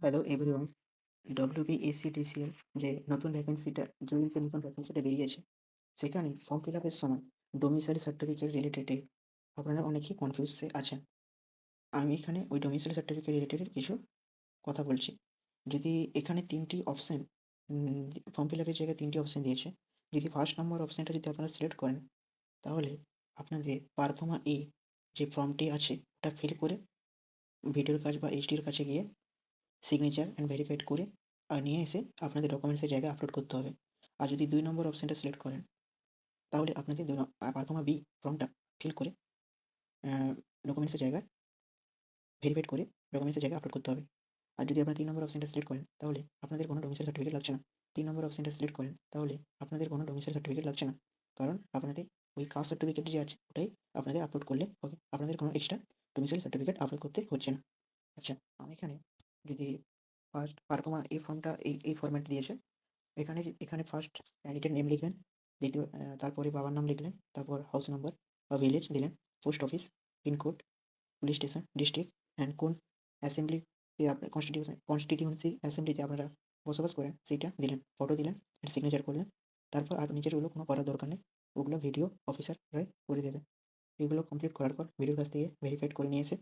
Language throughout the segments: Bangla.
Hello everyone. WBSC-DCL যে নতুন ভ্যাকেন্সিটা জুনিয়র যে নতুন ভ্যাকেন্সিটা বেরিয়েছে, সেখানে ফর্ম ফিল আপের সময় ডোমিসাইল সার্টিফিকেট রিলেটেডে আপনারা অনেকেই কনফিউজে আছেন। আমি এখানে ওই ডোমিসাইল সার্টিফিকেট রিলেটেড কিছু কথা বলছি। যদি এখানে ৩ টি অপশন ফর্ম ফিল আপের জায়গায় ৩ টি অপশন দিয়েছে। যদি ফার্স্ট নম্বর অপশনটা যদি আপনারা সিলেক্ট করেন, তাহলে আপনাদের পারফর্মা এ যে ফর্মটি আছে ওটা ফিল করে ভিডিওর কাজ বা এইচডির কাছে গিয়ে সিগনেচার অ্যান্ড ভেরিফাইড করে নিয়ে এসে আপনাদের ডকুমেন্টসের জায়গায় আপলোড করতে হবে। আর যদি ২ নম্বর অপশনটা সিলেক্ট করেন, তাহলে আপনাদের পারফর্মা বি ফর্মটা ফিল করে অ্যা ডকুমেন্টসের জায়গায় ভেরিফাইড করে ডকুমেন্টসের জায়গায় আপলোড করতে হবে। আর যদি আপনারা ৩ নম্বর অপশনটা সিলেক্ট করেন, তাহলে আপনাদের কোনো ডোমিসাইল সার্টিফিকেট লাগছে না। ৩ নম্বর অপশনটা সিলেক্ট করেন, তাহলে আপনাদের কোনো ডোমিসাইল সার্টিফিকেট লাগছে না। কারণ আপনাদের ওই কাস্ট সার্টিফিকেট যে আছে ওটাই আপনাদের আপলোড করলে হবে। আপনাদের কোনো এক্সট্রা ডোমিসাইল সার্টিফিকেট আপলোড করতে হচ্ছে না। আচ্ছা, আমি এখানে যদি ফার্স্ট পারফর্মা এই ফর্মটা এই ফরম্যাট দিয়েছে। এখানে ফার্স্ট ক্যান্ডিডেট নেম লিখবেন, দ্বিতীয় তারপরে বাবার নাম লিখলেন, তারপর হাউস নাম্বার বা ভিলেজ দিলেন, post office, pincode, police station, district and কোন অ্যাসেম্বলিতে আপনার কনস্টিটিউয়েন্সি অ্যাসেম্বলিতে আপনারা বসবাস করেন সেইটা দিলেন, ফটো দিলেন, সিগনেচার করলেন। তারপর আর নিচের ওগুলো কোনো করার দরকার নেই। ওগুলো ভিডিও অফিসাররাই করে দেবে। এগুলো কমপ্লিট করার পর ভিডিওর কাছ থেকে ভেরিফাইড করে নিয়ে এসে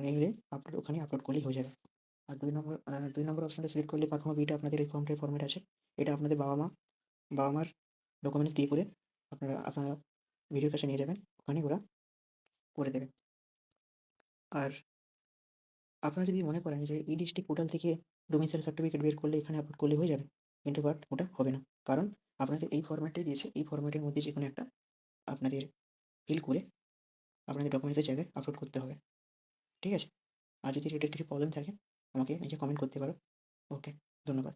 নিলে আপলোড ওখানে আপলোড করলেই হয়ে যাবে। আর ২ নম্বর অপশনটা সিলেক্ট করলে পারফর্মা বিটা আপনাদের এই ফর্মটার ফরম্যাট আছে। এটা আপনাদের বাবা-মার ডকুমেন্টস দিয়ে করে আপনারা ভিডিওর কাছে নিয়ে যাবেন। ওখানে ওরা করে দেবে। আর আপনারা যদি মনে করেন যে ই-ডিস্ট্রিক্ট পোর্টাল থেকে ডোমিসাইল সার্টিফিকেট বের করলে এখানে আপলোড করলে হয়ে যাবে। কিন্তু ওটা হবে না। কারণ আপনাদের এই ফরম্যাটটাই দিয়েছে। এই ফরম্যাটের মধ্যে যেকোনো একটা আপনাদের ফিল করে আপনাদের ডকুমেন্টসের জায়গায় আপলোড করতে হবে। ঠিক আছে? আর যদি রিলেটেড কিছু প্রবলেম থাকে আমাকে নিচে কমেন্ট করতে পারো। ওকে, ধন্যবাদ।